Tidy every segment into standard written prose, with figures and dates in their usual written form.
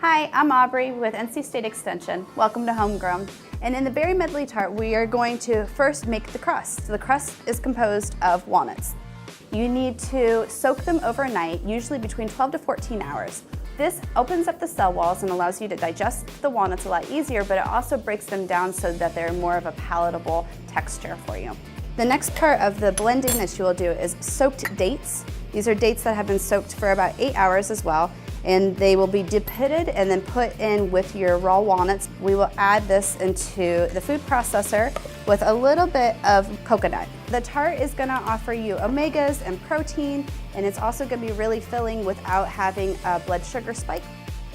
Hi, I'm Aubrey with NC State Extension. Welcome to Homegrown. And in the berry medley tart, we are going to first make the crust. The crust is composed of walnuts. You need to soak them overnight, usually between 12 to 14 hours. This opens up the cell walls and allows you to digest the walnuts a lot easier, but it also breaks them down so that they're more of a palatable texture for you. The next part of the blending that you will do is soaked dates. These are dates that have been soaked for about 8 hours as well, and they will be depitted and then put in with your raw walnuts. We will add this into the food processor with a little bit of coconut. The tart is going to offer you omegas and protein, and it's also going to be really filling without having a blood sugar spike.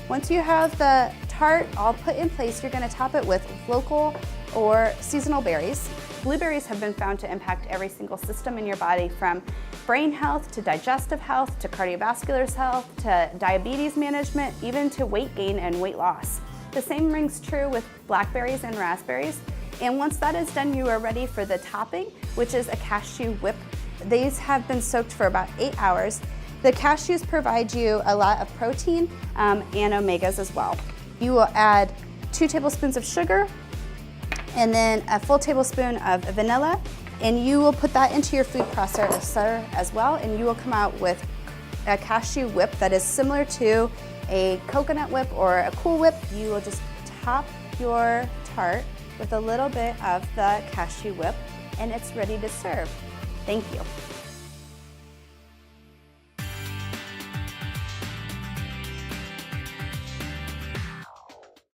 Once you have the tart all put in place, you're going to top it with local or seasonal berries. Blueberries have been found to impact every single system in your body, from brain health to digestive health to cardiovascular health to diabetes management, even to weight gain and weight loss. The same rings true with blackberries and raspberries. And once that is done, you are ready for the topping, which is a cashew whip. These have been soaked for about 8 hours. The cashews provide you a lot of protein and omegas as well. You will add 2 tablespoons of sugar and then a full tablespoon of vanilla, and you will put that into your food processor as well, and you will come out with a cashew whip that is similar to a coconut whip or a Cool Whip. You will just top your tart with a little bit of the cashew whip, and it's ready to serve. Thank you.